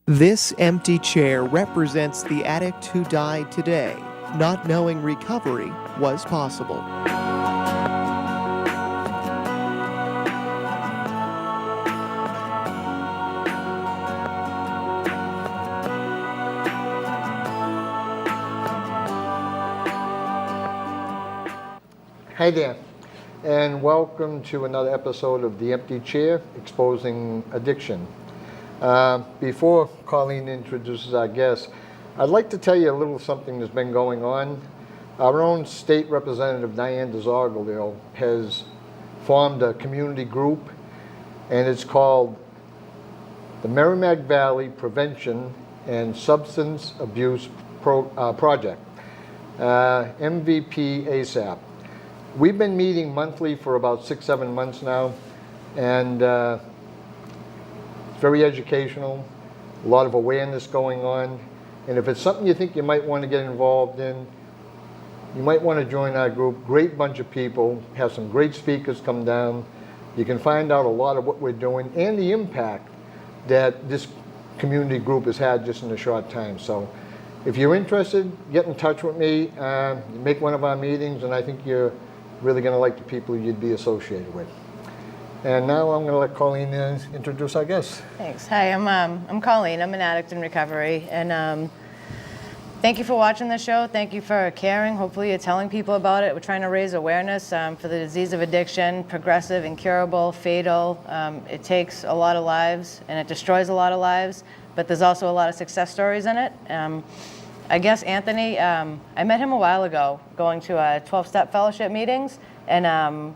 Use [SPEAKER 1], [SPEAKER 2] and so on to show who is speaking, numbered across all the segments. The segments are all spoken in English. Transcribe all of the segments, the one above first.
[SPEAKER 1] This empty chair represents the addict who died today, not knowing recovery was possible.
[SPEAKER 2] Hi there, and welcome to another episode of The Empty Chair, Exposing Addiction. Before Colleen introduces our guest, I'd like to tell you a little something that's been going on. Our own state representative, Diane DeZargalio, has formed a community group, and it's called the Merrimack Valley Prevention and Substance Abuse Project, MVP ASAP. We've been meeting monthly for about 6-7 months now, and it's very educational, a lot of awareness going on. And if it's something you think you might want to get involved in, you might want to join our group. Great bunch of people, have some great speakers come down. You can find out a lot of what we're doing and the impact that this community group has had just in a short time. So if you're interested, get in touch with me, make one of our meetings, and I think you're really going to like the people you'd be associated with. And now I'm going to let Colleen introduce our guest.
[SPEAKER 3] Thanks. Hi, I'm Colleen. I'm an addict in recovery, and thank you for watching the show. Thank you for caring. Hopefully you're telling people about it. We're trying to raise awareness for the disease of addiction, progressive, incurable, fatal. It takes a lot of lives, and it destroys a lot of lives, but there's also a lot of success stories in it. I guess Anthony, I met him a while ago going to 12-step fellowship meetings, and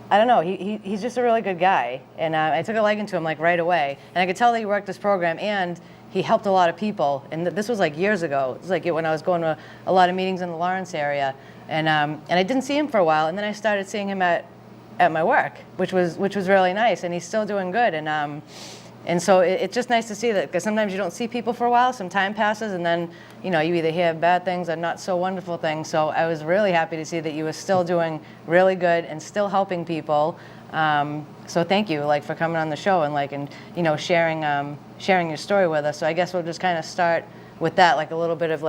[SPEAKER 3] I don't know, he's just a really good guy, and I took a liking to him like right away, and I could tell that he worked this program, and he helped a lot of people, and this was like years ago. It was like when I was going to a lot of meetings in the Lawrence area, and I didn't see him for a while, and then I started seeing him at my work, which was really nice, and he's still doing good, and so it's just nice to see that, because sometimes you don't see people for a while, some time passes, and then you either hear bad things or not so wonderful things. So I was really happy to see that you were still doing really good and still helping people. So thank you, for coming on the show and sharing your story with us. So I guess we'll just kind of start with that, a little bit of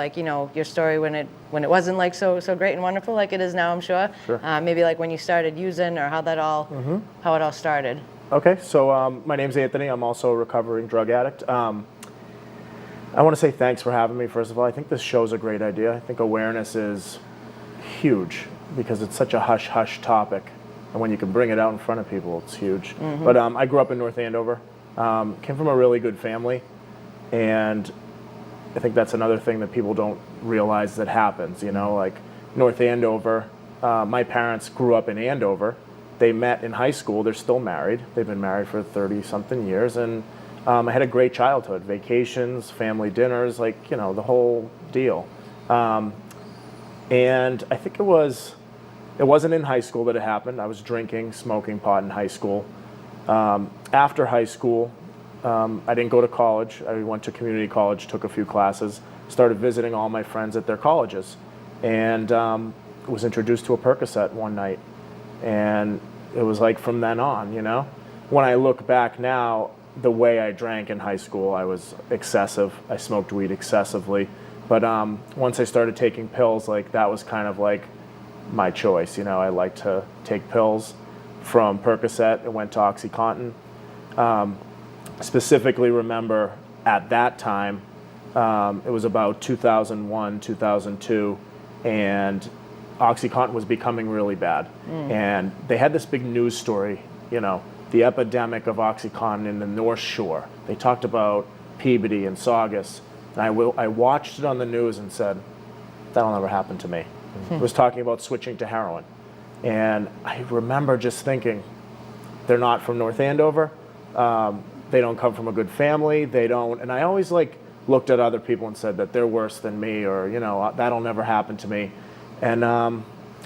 [SPEAKER 3] your story when it wasn't so great and wonderful like it is now, I'm sure.
[SPEAKER 4] Sure.
[SPEAKER 3] Maybe when you started using, or how it all started.
[SPEAKER 4] Okay, so my name's Anthony. I'm also a recovering drug addict. I want to say thanks for having me, first of all. I think this show's a great idea. I think awareness is huge because it's such a hush-hush topic. And when you can bring it out in front of people, it's huge. Mm-hmm. But I grew up in North Andover, came from a really good family, and I think that's another thing that people don't realize that happens. North Andover, my parents grew up in Andover. They met in high school. They're still married. They've been married for 30-something years, and I had a great childhood. Vacations, family dinners, the whole deal. And I think it wasn't in high school that it happened. I was drinking, smoking pot in high school. After high school, I didn't go to college. I went to community college, took a few classes, started visiting all my friends at their colleges, and was introduced to a Percocet one night. And it was from then on, When I look back now, the way I drank in high school, I was excessive. I smoked weed excessively. But once I started taking pills, that was kind of my choice. I like to take pills. From Percocet, it went to OxyContin. Specifically remember at that time, it was about 2001, 2002, and OxyContin was becoming really bad. And they had this big news story, the epidemic of OxyContin in the North Shore. They talked about Peabody and Saugus. And I watched it on the news and said, that'll never happen to me. It was talking about switching to heroin. And I remember just thinking, they're not from North Andover. They don't come from a good family. They don't. And I always looked at other people and said that they're worse than me, or, that'll never happen to me. And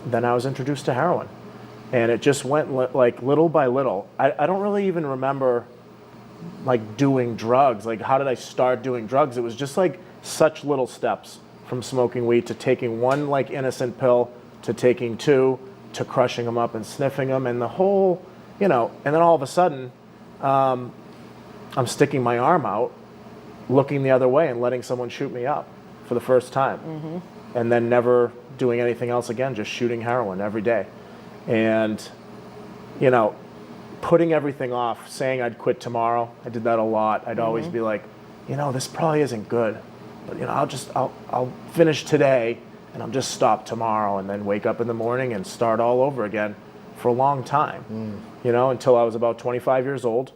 [SPEAKER 4] then I was introduced to heroin, and it just went little by little. I don't really even remember doing drugs. How did I start doing drugs? It was just such little steps, from smoking weed to taking one innocent pill to taking two to crushing them up and sniffing them, and the whole, and then all of a sudden, I'm sticking my arm out looking the other way and letting someone shoot me up for the first time. And then never doing anything else again, just shooting heroin every day. And, you know, putting everything off, saying I'd quit tomorrow. I did that a lot. I'd always be like, you know, this probably isn't good, but you know, I'll finish today and I'll just stop tomorrow, and then wake up in the morning and start all over again for a long time. You know, until I was about 25 years old.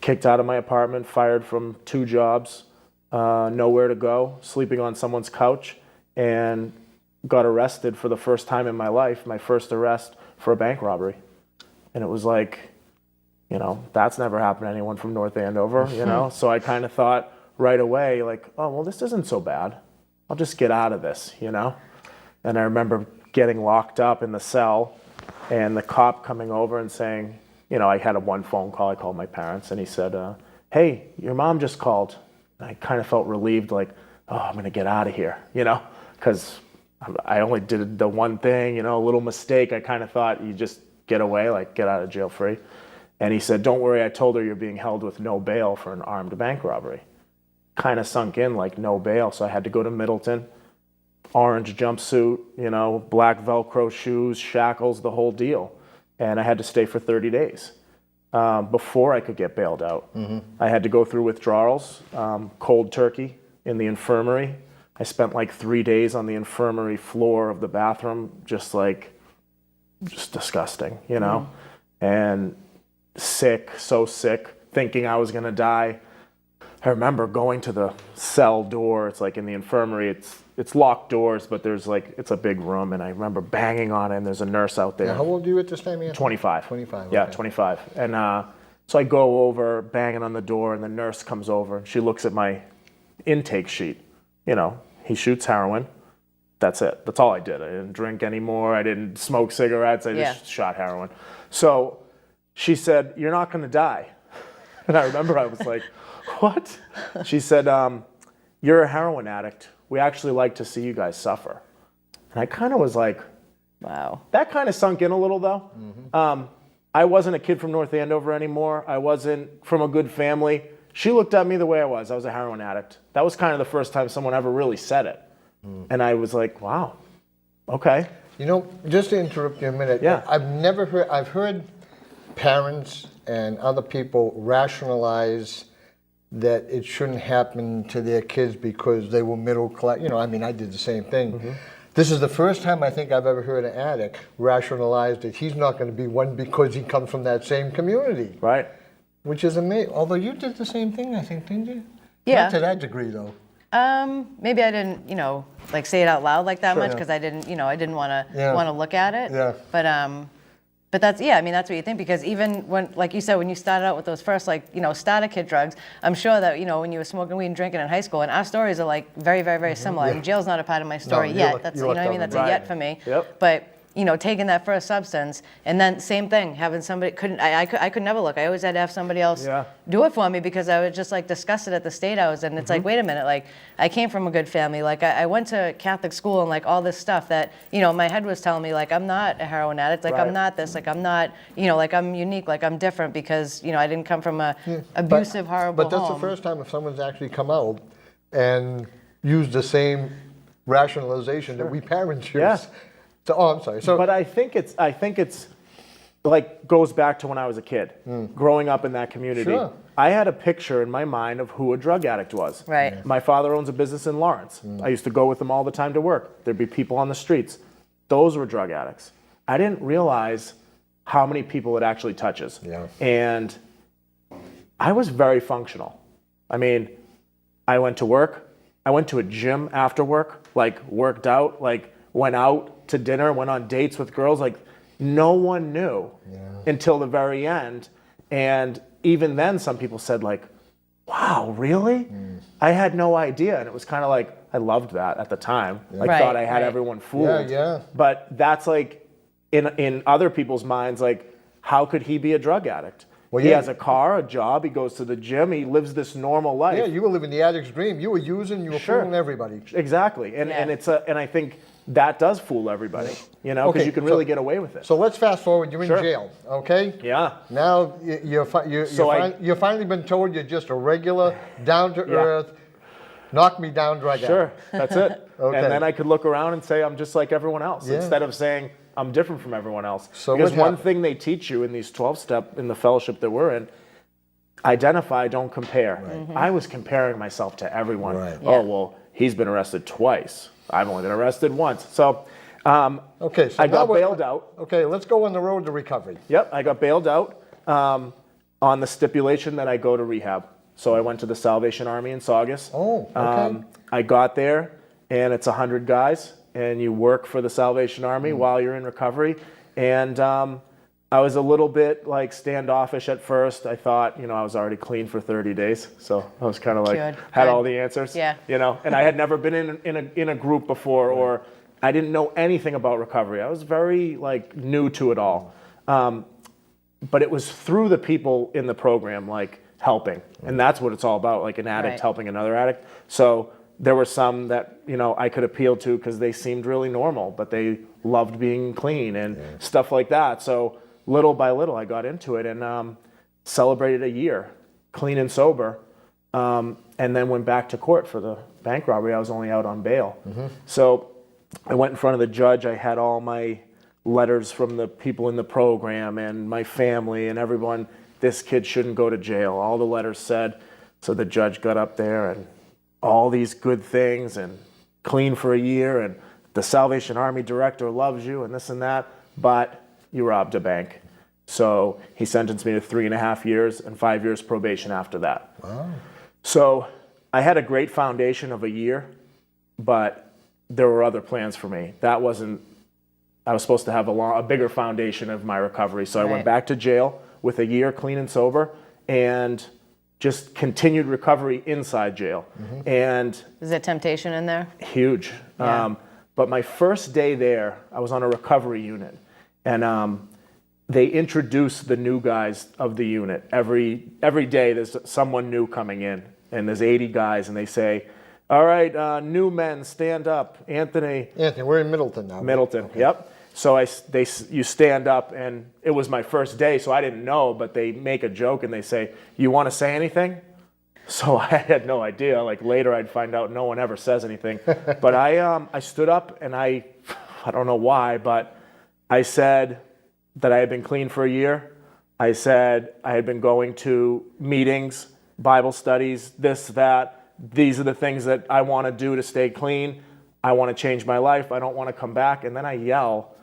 [SPEAKER 4] Kicked out of my apartment, fired from 2 jobs, nowhere to go, sleeping on someone's couch, and got arrested for the first time in my life, my first arrest for a bank robbery. And it was like, you know, that's never happened to anyone from North Andover, you know? So I kind of thought right away, like, oh, well, this isn't so bad. I'll just get out of this, you know? And I remember getting locked up in the cell and the cop coming over and saying, you know, I had one phone call. I called my parents, and he said, hey, your mom just called. And I kind of felt relieved, like, oh, I'm going to get out of here, you know, because I only did the one thing, you know, a little mistake. I kind of thought you just get away, like get out of jail free. And he said, don't worry, I told her you're being held with no bail for an armed bank robbery. Kind of sunk in, like no bail. So I had to go to Middleton, orange jumpsuit, you know, black Velcro shoes, shackles, the whole deal. And I had to stay for 30 days before I could get bailed out. I had to go through withdrawals, cold turkey in the infirmary. I spent like 3 days on the infirmary floor of the bathroom, just disgusting, you know, and sick, so sick, thinking I was going to die. I remember going to the cell door. It's like in the infirmary, it's locked doors, but there's like, it's a big room, and I remember banging on it, and there's a nurse out there.
[SPEAKER 2] Now, how old are you at this time, Anthony?
[SPEAKER 4] 25.
[SPEAKER 2] 25,
[SPEAKER 4] Yeah,
[SPEAKER 2] okay.
[SPEAKER 4] 25. And so I go over, banging on the door, and the nurse comes over, and she looks at my intake sheet. You know, he shoots heroin. That's it. That's all I did. I didn't drink anymore. I didn't smoke cigarettes. I just shot heroin. So she said, you're not going to die. And I remember I was like, what? She said, you're a heroin addict. We actually like to see you guys suffer. And I kind of was like,
[SPEAKER 3] Wow.
[SPEAKER 4] that kind of sunk in a little, though. I wasn't a kid from North Andover anymore. I wasn't from a good family. She looked at me the way I was. I was a heroin addict. That was kind of the first time someone ever really said it. And I was like, wow, okay.
[SPEAKER 2] You know, just to interrupt you a minute.
[SPEAKER 4] Yeah.
[SPEAKER 2] I've heard parents and other people rationalize that it shouldn't happen to their kids because they were middle class. You know, I mean, I did the same thing. This is the first time I think I've ever heard an addict rationalize that he's not going to be one because he comes from that same community.
[SPEAKER 4] Right.
[SPEAKER 2] Which is amazing. Although you did the same thing, I think, didn't you?
[SPEAKER 3] Yeah.
[SPEAKER 2] Not to that degree, though.
[SPEAKER 3] Maybe I didn't, you know, like say it out loud like that
[SPEAKER 2] Sure,
[SPEAKER 3] much
[SPEAKER 2] yeah.
[SPEAKER 3] because I didn't, you know, I didn't want to
[SPEAKER 2] Yeah.
[SPEAKER 3] want to look at it.
[SPEAKER 2] Yeah.
[SPEAKER 3] But that's, yeah, I mean, that's what you think, because even when, like you said, when you started out with those first, like, you know, starter kid drugs, I'm sure that, you know, when you were smoking weed and drinking in high school, and our stories are like very, very, very similar. I mean, jail's not a part of my story
[SPEAKER 2] you
[SPEAKER 3] yet.
[SPEAKER 2] look-
[SPEAKER 3] That's,
[SPEAKER 2] you
[SPEAKER 3] you know
[SPEAKER 2] looked
[SPEAKER 3] what I mean?
[SPEAKER 2] out
[SPEAKER 3] That's
[SPEAKER 2] the
[SPEAKER 3] a
[SPEAKER 4] right.
[SPEAKER 3] yet for me.
[SPEAKER 4] Yep.
[SPEAKER 3] But, you know, taking that first substance, and then same thing, having somebody, I could never look. I always had to have somebody else
[SPEAKER 4] Yeah.
[SPEAKER 3] do it for me because I was just like disgusted at the state I was in. It's like, wait a minute, like I came from a good family. Like I went to Catholic school and like all this stuff that, you know, my head was telling me like I'm not a heroin addict, like
[SPEAKER 4] Right.
[SPEAKER 3] I'm not this, like I'm not, you know, like I'm unique, like I'm different because, you know, I didn't come from a abusive, horrible
[SPEAKER 2] But that's
[SPEAKER 3] home.
[SPEAKER 2] the first time if someone's actually come out and used the same rationalization that we parents use.
[SPEAKER 4] Yeah.
[SPEAKER 2] So, oh, I'm sorry. So,
[SPEAKER 4] But I think it's like goes back to when I was a kid, growing up in that community.
[SPEAKER 2] Sure.
[SPEAKER 4] I had a picture in my mind of who a drug addict was.
[SPEAKER 3] Right. Yeah.
[SPEAKER 4] My father owns a business in Lawrence. I used to go with him all the time to work. There'd be people on the streets. Those were drug addicts. I didn't realize how many people it actually touches.
[SPEAKER 2] Yeah.
[SPEAKER 4] And I was very functional. I mean, I went to work. I went to a gym after work, like worked out, like went out to dinner, went on dates with girls. Like no one knew until the very end. And even then some people said like, wow, really? I had no idea. And it was kind of like, I loved that at the time. I
[SPEAKER 3] Right,
[SPEAKER 4] thought I had
[SPEAKER 3] right.
[SPEAKER 4] everyone fooled.
[SPEAKER 2] Yeah.
[SPEAKER 4] But that's like, in other people's minds, like, how could he be a drug addict?
[SPEAKER 2] Well,
[SPEAKER 4] he
[SPEAKER 2] yeah.
[SPEAKER 4] has a car, a job, he goes to the gym, he lives this normal life.
[SPEAKER 2] Yeah, you were living the addict's dream. You were using, you were
[SPEAKER 4] Sure.
[SPEAKER 2] fooling everybody.
[SPEAKER 4] Exactly, and
[SPEAKER 3] Yeah.
[SPEAKER 4] and I think that does fool everybody, you know, because
[SPEAKER 2] Okay,
[SPEAKER 4] you can
[SPEAKER 2] so-
[SPEAKER 4] really get away with it.
[SPEAKER 2] So let's fast forward. You're in
[SPEAKER 4] Sure.
[SPEAKER 2] jail, okay?
[SPEAKER 4] Yeah.
[SPEAKER 2] Now
[SPEAKER 4] So
[SPEAKER 2] you've finally been told you're just a regular, down to earth, knock me down drug addict.
[SPEAKER 4] Sure, that's it.
[SPEAKER 2] Okay.
[SPEAKER 4] And then I could look around and say I'm just like everyone else,
[SPEAKER 2] Yeah.
[SPEAKER 4] instead of saying I'm different from everyone else.
[SPEAKER 2] So
[SPEAKER 4] because
[SPEAKER 2] what
[SPEAKER 4] one
[SPEAKER 2] happened?
[SPEAKER 4] thing they teach you in these 12-step in the fellowship that we're in, identify, don't compare. I was comparing myself to everyone.
[SPEAKER 2] Right.
[SPEAKER 3] Yeah.
[SPEAKER 4] Oh well, he's been arrested twice. I've only been arrested once. So
[SPEAKER 2] Okay, so
[SPEAKER 4] I
[SPEAKER 2] now
[SPEAKER 4] got
[SPEAKER 2] we're-
[SPEAKER 4] bailed out.
[SPEAKER 2] Okay, let's go on the road to recovery.
[SPEAKER 4] Yep, I got bailed out on the stipulation that I go to rehab. So I went to the Salvation Army in Saugus.
[SPEAKER 2] Oh, okay.
[SPEAKER 4] I got there, and it's 100 guys, and you work for the Salvation Army while you're in recovery. And I was a little bit like standoffish at first. I thought, you know, I was already clean for 30 days, so I was kind of like
[SPEAKER 3] Good,
[SPEAKER 4] had
[SPEAKER 3] good.
[SPEAKER 4] all the answers.
[SPEAKER 3] Yeah.
[SPEAKER 4] You know, and I had never been in a group before, or I didn't know anything about recovery. I was very like new to it all. But it was through the people in the program, like helping, and that's what it's all about, like an addict
[SPEAKER 3] Right.
[SPEAKER 4] helping another addict. So there were some that, you know, I could appeal to because they seemed really normal, but they loved being clean and stuff like that. So little by little, I got into it and celebrated a year clean and sober, and then went back to court for the bank robbery. I was only out on bail. So I went in front of the judge. I had all my letters from the people in the program and my family and everyone. This kid shouldn't go to jail. All the letters said. So the judge got up there and all these good things and clean for a year and the Salvation Army director loves you and this and that, but you robbed a bank. So he sentenced me to 3.5 years and 5 years probation after that.
[SPEAKER 2] Wow.
[SPEAKER 4] So I had a great foundation of a year, but there were other plans for me. That wasn't, I was supposed to have a bigger foundation of my recovery. So I went
[SPEAKER 3] Right.
[SPEAKER 4] back to jail with a year clean and sober and just continued recovery inside jail. And
[SPEAKER 3] Is there temptation in there?
[SPEAKER 4] huge.
[SPEAKER 3] Yeah.
[SPEAKER 4] But my first day there, I was on a recovery unit, and they introduce the new guys of the unit. Every day there's someone new coming in, and there's 80 guys, and they say, all right, new men, stand up. Anthony
[SPEAKER 2] Anthony, we're in Middleton now.
[SPEAKER 4] Middleton, yep. So you stand up, and it was my first day, so I didn't know, but they make a joke, and they say, you want to say anything? So I had no idea. Like later I'd find out no one ever says anything. But I stood up, and I don't know why, but I said that I had been clean for a year. I said I had been going to meetings, Bible studies, this, that. These are the things that I want to do to stay clean. I want to change my life. I don't want to come back. And then I yell,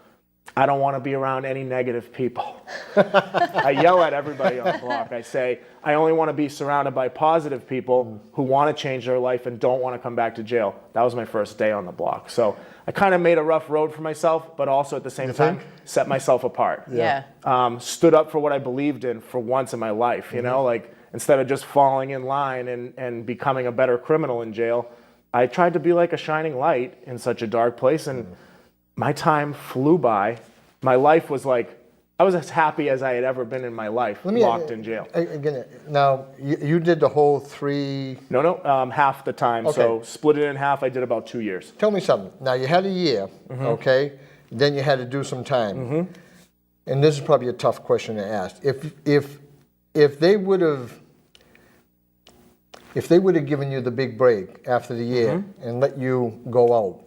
[SPEAKER 4] I don't want to be around any negative people. I yell at everybody on the block. I say, I only want to be surrounded by positive people who want to change their life and don't want to come back to jail. That was my first day on the block. So I kind of made a rough road for myself, but also at the same time, set myself apart.
[SPEAKER 3] Yeah.
[SPEAKER 4] Stood up for what I believed in for once in my life, you know, like instead of just falling in line and becoming a better criminal in jail, I tried to be like a shining light in such a dark place, and my time flew by. My life was like, I was as happy as I had ever been in my life, locked in jail.
[SPEAKER 2] Again, now, you did the whole 3...
[SPEAKER 4] No, half the time. So
[SPEAKER 2] Okay.
[SPEAKER 4] split it in half, I did about 2 years.
[SPEAKER 2] Tell me something. Now, you had a year, okay? Then you had to do some time. And this is probably a tough question to ask. If they would have given you the big break after the year and let you go out,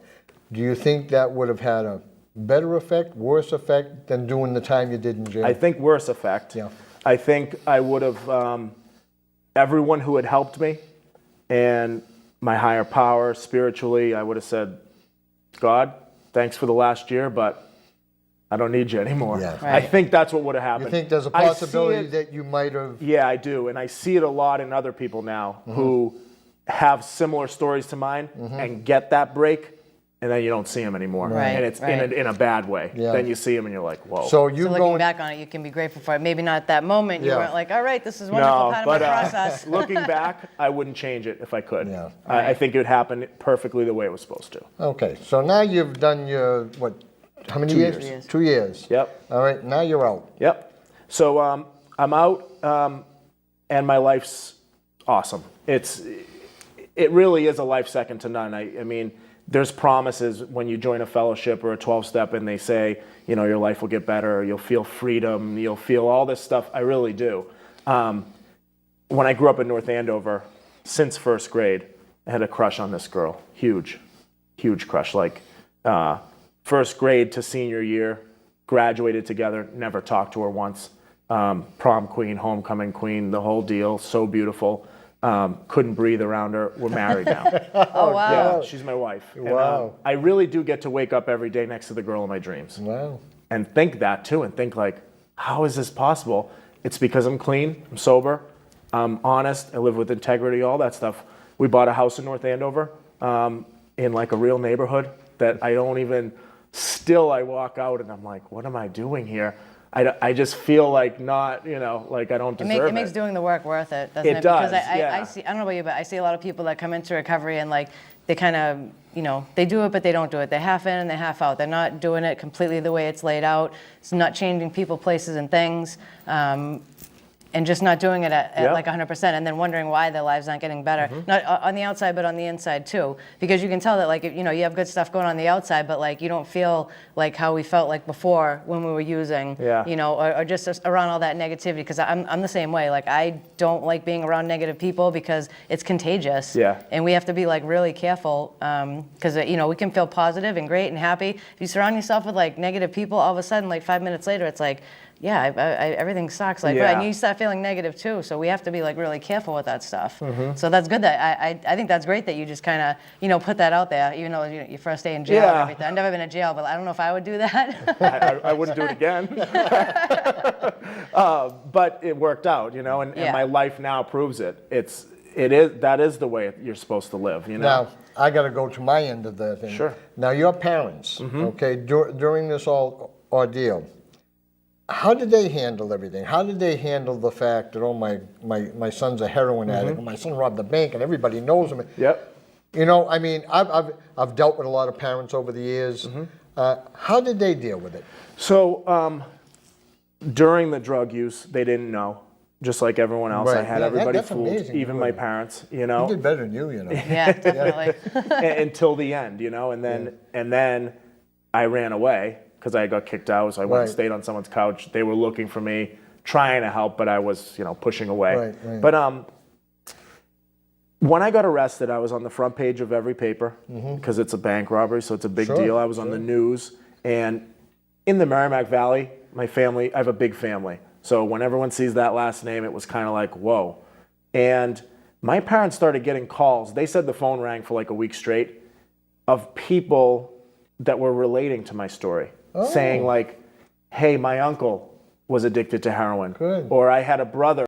[SPEAKER 2] do you think that would have had a better effect, worse effect than doing the time you did in jail?
[SPEAKER 4] I think worse effect.
[SPEAKER 2] Yeah.
[SPEAKER 4] I think I would have, everyone who had helped me and my higher power spiritually, I would have said, God, thanks for the last year, but I don't need you anymore.
[SPEAKER 2] Yeah.
[SPEAKER 3] Right.
[SPEAKER 4] I think that's what would have happened.
[SPEAKER 2] You think there's a
[SPEAKER 4] I see
[SPEAKER 2] possibility
[SPEAKER 4] it-
[SPEAKER 2] that you might have...
[SPEAKER 4] Yeah, I do. And I see it a lot in other people now who have similar stories to mine and get that break, and then you don't see them anymore.
[SPEAKER 3] Right,
[SPEAKER 4] And it's
[SPEAKER 3] right.
[SPEAKER 4] in a bad way.
[SPEAKER 2] Yeah.
[SPEAKER 4] Then you see them and you're like, whoa.
[SPEAKER 2] So you
[SPEAKER 3] So looking
[SPEAKER 2] going...
[SPEAKER 3] back on it, you can be grateful for it. Maybe not at that moment. You
[SPEAKER 2] Yeah.
[SPEAKER 3] weren't like, all right, this is wonderful,
[SPEAKER 4] no,
[SPEAKER 3] part of
[SPEAKER 4] but
[SPEAKER 3] my process.
[SPEAKER 4] looking back, I wouldn't change it if I could.
[SPEAKER 2] Yeah.
[SPEAKER 4] I think it would happen perfectly the way it was supposed to.
[SPEAKER 2] Okay, so now you've done your, what, how many years?
[SPEAKER 4] years.
[SPEAKER 2] 2 years.
[SPEAKER 4] Yep.
[SPEAKER 2] All right, now you're out.
[SPEAKER 4] Yep. So I'm out, and my life's awesome. It really is a life second to none. I mean, there's promises when you join a fellowship or a 12-step and they say, you know, your life will get better, you'll feel freedom, you'll feel all this stuff. I really do. When I grew up in North Andover, since first grade, I had a crush on this girl. Huge crush. Like first grade to senior year, graduated together, never talked to her once. Prom queen, homecoming queen, the whole deal, so beautiful. Couldn't breathe around her. We're married now.
[SPEAKER 3] Oh, wow.
[SPEAKER 4] Yeah, she's my wife.
[SPEAKER 2] Wow.
[SPEAKER 4] And, I really do get to wake up every day next to the girl in my dreams.
[SPEAKER 2] Wow.
[SPEAKER 4] And think that too, and think like, how is this possible? It's because I'm clean, I'm sober, I'm honest, I live with integrity, all that stuff. We bought a house in North Andover, in like a real neighborhood that I don't even, still I walk out and I'm like, what am I doing here? I just feel like not, you know, like I don't deserve it.
[SPEAKER 3] It makes doing the work worth it, doesn't it?
[SPEAKER 4] It does,
[SPEAKER 3] Because
[SPEAKER 4] yeah.
[SPEAKER 3] I see, I don't know about you, but I see a lot of people that come into recovery and like, they kind of, you know, they do it, but they don't do it. They're half in and they're half out. They're not doing it completely the way it's laid out. It's not changing people, places, and things. And just not doing it at
[SPEAKER 4] Yep.
[SPEAKER 3] like 100%, and then wondering why their lives aren't getting better. Not on the outside, but on the inside too. Because you can tell that, like, you know, you have good stuff going on the outside, but like you don't feel like how we felt like before when we were using,
[SPEAKER 4] Yeah.
[SPEAKER 3] you know, or just around all that negativity. Because I'm the same way. Like I don't like being around negative people because it's contagious.
[SPEAKER 4] Yeah.
[SPEAKER 3] And we have to be like really careful because you know we can feel positive and great and happy. If you surround yourself with like negative people, all of a sudden, like 5 minutes later, it's like, yeah, everything sucks. Like,
[SPEAKER 4] Yeah.
[SPEAKER 3] right, and you start feeling negative too. So we have to be like really careful with that stuff. So that's good. That I think that's great that you just kind of, you know, put that out there. Even though your first day in jail and
[SPEAKER 4] Yeah.
[SPEAKER 3] everything. I've never been in jail, but I don't know if I would do that.
[SPEAKER 4] I wouldn't do it again. But it worked out, you know, and
[SPEAKER 3] Yeah.
[SPEAKER 4] my life now proves it. That is the way you're supposed to live, you know.
[SPEAKER 2] Now, I got to go to my end of the thing.
[SPEAKER 4] Sure.
[SPEAKER 2] Now, your parents, okay, during this ordeal, how did they handle everything? How did they handle the fact that, oh, my son's a heroin addict, and my son robbed the bank, and everybody knows him?
[SPEAKER 4] Yep.
[SPEAKER 2] You know, I mean, I've dealt with a lot of parents over the years. How did they deal with it?
[SPEAKER 4] So during the drug use, they didn't know. Just like everyone else, I
[SPEAKER 2] Right.
[SPEAKER 4] had
[SPEAKER 2] Yeah,
[SPEAKER 4] everybody
[SPEAKER 2] that's
[SPEAKER 4] fooled,
[SPEAKER 2] amazing,
[SPEAKER 4] even my
[SPEAKER 2] really.
[SPEAKER 4] parents, you
[SPEAKER 2] He
[SPEAKER 4] know.
[SPEAKER 2] did better than you know.
[SPEAKER 3] Yeah, definitely.
[SPEAKER 4] Until the end, you know, and then I ran away because I got kicked out. So I went and
[SPEAKER 2] Right.
[SPEAKER 4] stayed on someone's couch. They were looking for me, trying to help, but I was, you know, pushing away.
[SPEAKER 2] Right.
[SPEAKER 4] But when I got arrested, I was on the front page of every paper because it's a bank robbery, so it's a big
[SPEAKER 2] Sure,
[SPEAKER 4] deal. I was on the news, and in the Merrimack Valley, my family, I have a big family. So when everyone sees that last name, it was kind of like, whoa. And my parents started getting calls. They said the phone rang for like a week straight of people that were relating to my story, saying like, hey, my uncle was addicted to heroin.
[SPEAKER 2] Good.
[SPEAKER 4] Or I had a brother